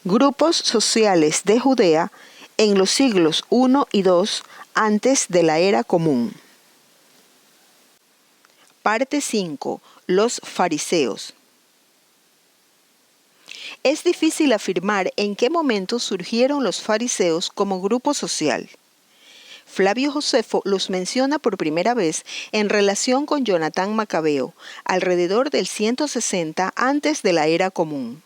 Grupos sociales de Judea en los siglos I y II antes de la era común. Parte 5. Los fariseos. Es difícil afirmar en qué momento surgieron los fariseos como grupo social. Flavio Josefo los menciona por primera vez en relación con Jonatán Macabeo, alrededor del 160 antes de la era común.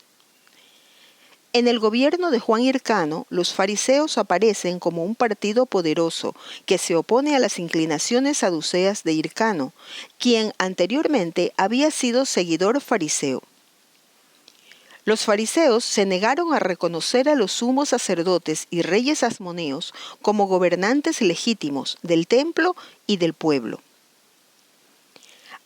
En el gobierno de Juan Hircano, los fariseos aparecen como un partido poderoso que se opone a las inclinaciones saduceas de Hircano, quien anteriormente había sido seguidor fariseo. Los fariseos se negaron a reconocer a los sumos sacerdotes y reyes asmoneos como gobernantes legítimos del templo y del pueblo.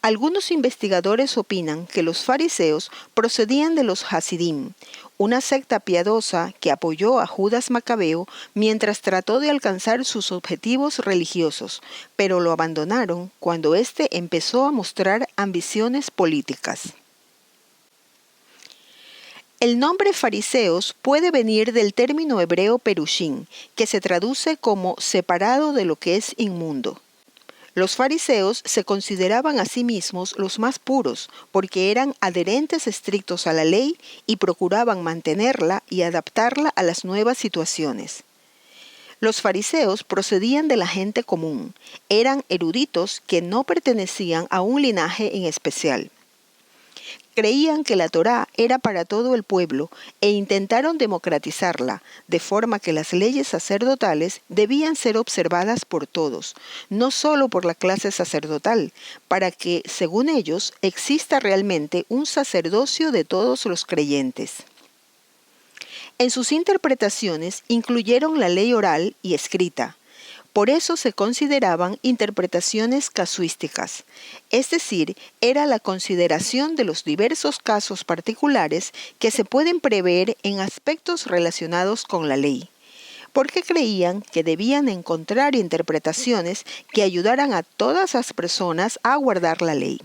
Algunos investigadores opinan que los fariseos procedían de los Hasidim, una secta piadosa que apoyó a Judas Macabeo mientras trató de alcanzar sus objetivos religiosos, pero lo abandonaron cuando éste empezó a mostrar ambiciones políticas. El nombre fariseos puede venir del término hebreo perushim, que se traduce como separado de lo que es inmundo. Los fariseos se consideraban a sí mismos los más puros porque eran adherentes estrictos a la ley y procuraban mantenerla y adaptarla a las nuevas situaciones. Los fariseos procedían de la gente común, eran eruditos que no pertenecían a un linaje en especial. Creían que la Torá era para todo el pueblo e intentaron democratizarla, de forma que las leyes sacerdotales debían ser observadas por todos, no solo por la clase sacerdotal, para que, según ellos, exista realmente un sacerdocio de todos los creyentes. En sus interpretaciones incluyeron la ley oral y escrita. Por eso se consideraban interpretaciones casuísticas, es decir, era la consideración de los diversos casos particulares que se pueden prever en aspectos relacionados con la ley, porque creían que debían encontrar interpretaciones que ayudaran a todas las personas a guardar la ley.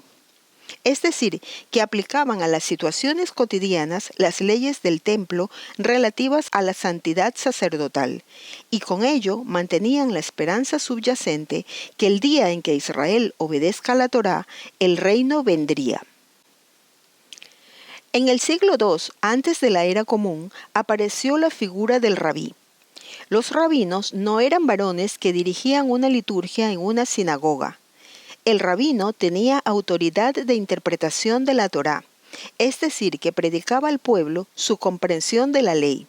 Es decir, que aplicaban a las situaciones cotidianas las leyes del templo relativas a la santidad sacerdotal, y con ello mantenían la esperanza subyacente que el día en que Israel obedezca la Torá, el reino vendría. En el siglo II, antes de la era común, apareció la figura del rabí. Los rabinos no eran varones que dirigían una liturgia en una sinagoga. El rabino tenía autoridad de interpretación de la Torá, es decir, que predicaba al pueblo su comprensión de la ley.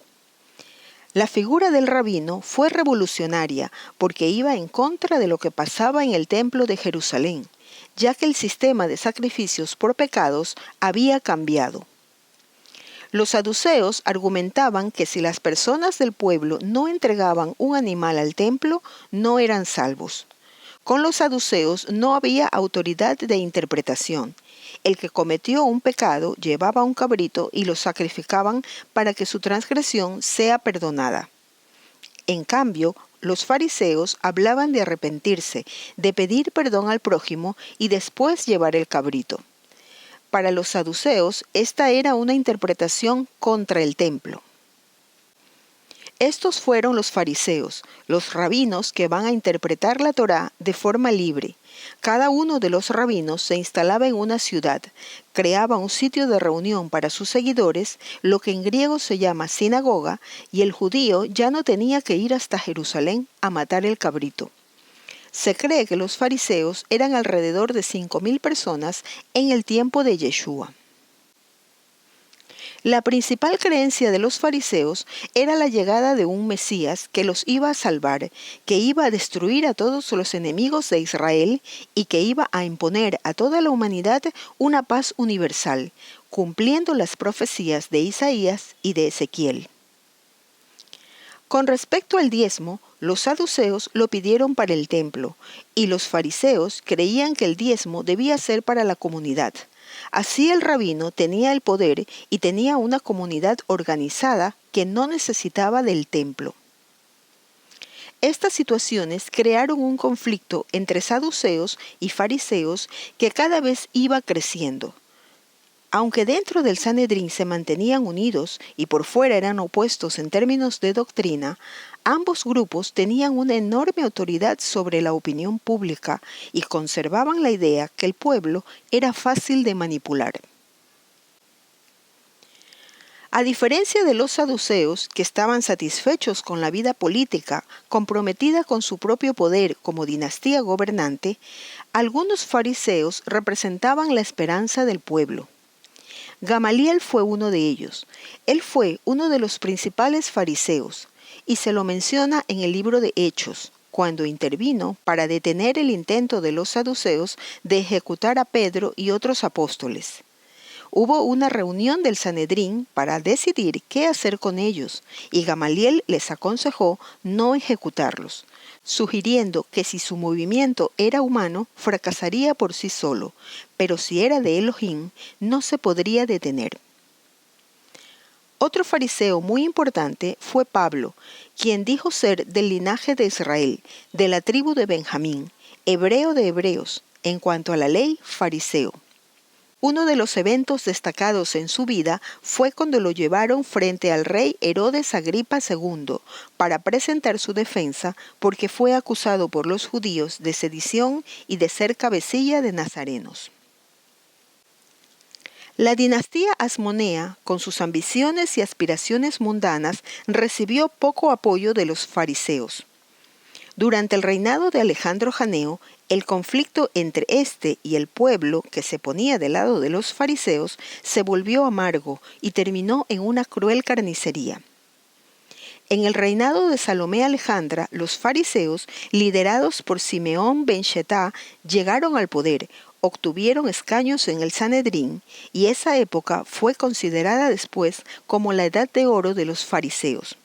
La figura del rabino fue revolucionaria porque iba en contra de lo que pasaba en el templo de Jerusalén, ya que el sistema de sacrificios por pecados había cambiado. Los saduceos argumentaban que si las personas del pueblo no entregaban un animal al templo, no eran salvos. Con los saduceos no había autoridad de interpretación. El que cometió un pecado llevaba un cabrito y lo sacrificaban para que su transgresión sea perdonada. En cambio, los fariseos hablaban de arrepentirse, de pedir perdón al prójimo y después llevar el cabrito. Para los saduceos, esta era una interpretación contra el templo. Estos fueron los fariseos, los rabinos que van a interpretar la Torá de forma libre. Cada uno de los rabinos se instalaba en una ciudad, creaba un sitio de reunión para sus seguidores, lo que en griego se llama sinagoga, y el judío ya no tenía que ir hasta Jerusalén a matar el cabrito. Se cree que los fariseos eran alrededor de 5.000 personas en el tiempo de Yeshua. La principal creencia de los fariseos era la llegada de un Mesías que los iba a salvar, que iba a destruir a todos los enemigos de Israel y que iba a imponer a toda la humanidad una paz universal, cumpliendo las profecías de Isaías y de Ezequiel. Con respecto al diezmo, los saduceos lo pidieron para el templo y los fariseos creían que el diezmo debía ser para la comunidad. Así el rabino tenía el poder y tenía una comunidad organizada que no necesitaba del templo. Estas situaciones crearon un conflicto entre saduceos y fariseos que cada vez iba creciendo. Aunque dentro del Sanedrín se mantenían unidos y por fuera eran opuestos en términos de doctrina, ambos grupos tenían una enorme autoridad sobre la opinión pública y conservaban la idea que el pueblo era fácil de manipular. A diferencia de los saduceos, que estaban satisfechos con la vida política, comprometida con su propio poder como dinastía gobernante, algunos fariseos representaban la esperanza del pueblo. Gamaliel fue uno de ellos. Él fue uno de los principales fariseos, y se lo menciona en el libro de Hechos, cuando intervino para detener el intento de los saduceos de ejecutar a Pedro y otros apóstoles. Hubo una reunión del Sanedrín para decidir qué hacer con ellos, y Gamaliel les aconsejó no ejecutarlos, sugiriendo que si su movimiento era humano, fracasaría por sí solo, pero si era de Elohim, no se podría detener. Otro fariseo muy importante fue Pablo, quien dijo ser del linaje de Israel, de la tribu de Benjamín, hebreo de hebreos, en cuanto a la ley, fariseo. Uno de los eventos destacados en su vida fue cuando lo llevaron frente al rey Herodes Agripa II para presentar su defensa porque fue acusado por los judíos de sedición y de ser cabecilla de nazarenos. La dinastía Asmonea, con sus ambiciones y aspiraciones mundanas, recibió poco apoyo de los fariseos. Durante el reinado de Alejandro Janeo, el conflicto entre éste y el pueblo, que se ponía del lado de los fariseos, se volvió amargo y terminó en una cruel carnicería. En el reinado de Salomé Alejandra, los fariseos, liderados por Simeón ben Shetá, llegaron al poder, obtuvieron escaños en el Sanedrín, y esa época fue considerada después como la edad de oro de los fariseos.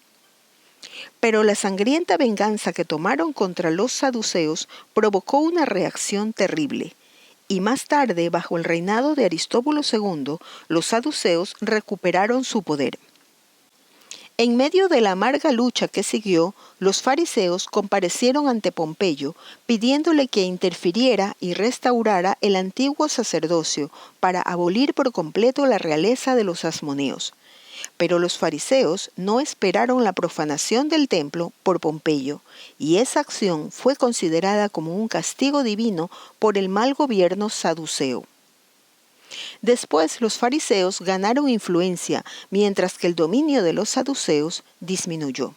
Pero la sangrienta venganza que tomaron contra los saduceos provocó una reacción terrible, y más tarde, bajo el reinado de Aristóbulo II, los saduceos recuperaron su poder. En medio de la amarga lucha que siguió, los fariseos comparecieron ante Pompeyo, pidiéndole que interfiriera y restaurara el antiguo sacerdocio para abolir por completo la realeza de los asmoneos. Pero los fariseos no esperaron la profanación del templo por Pompeyo, y esa acción fue considerada como un castigo divino por el mal gobierno saduceo. Después los fariseos ganaron influencia, mientras que el dominio de los saduceos disminuyó.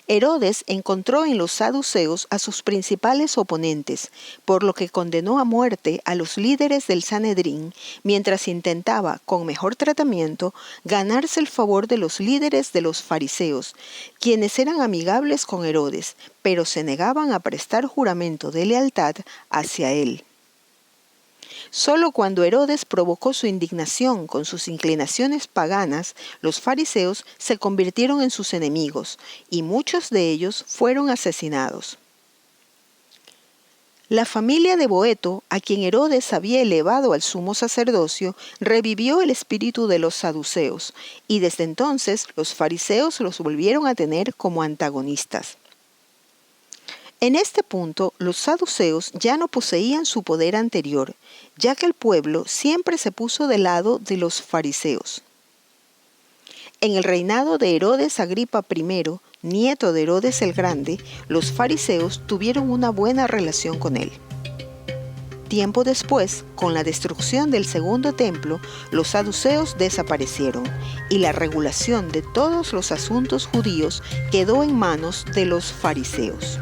Herodes encontró en los saduceos a sus principales oponentes, por lo que condenó a muerte a los líderes del Sanedrín, mientras intentaba, con mejor tratamiento, ganarse el favor de los líderes de los fariseos, quienes eran amigables con Herodes, pero se negaban a prestar juramento de lealtad hacia él. Solo cuando Herodes provocó su indignación con sus inclinaciones paganas, los fariseos se convirtieron en sus enemigos, y muchos de ellos fueron asesinados. La familia de Boeto, a quien Herodes había elevado al sumo sacerdocio, revivió el espíritu de los saduceos, y desde entonces los fariseos los volvieron a tener como antagonistas. En este punto, los saduceos ya no poseían su poder anterior, ya que el pueblo siempre se puso del lado de los fariseos. En el reinado de Herodes Agripa I, nieto de Herodes el Grande, los fariseos tuvieron una buena relación con él. Tiempo después, con la destrucción del segundo templo, los saduceos desaparecieron, y la regulación de todos los asuntos judíos quedó en manos de los fariseos.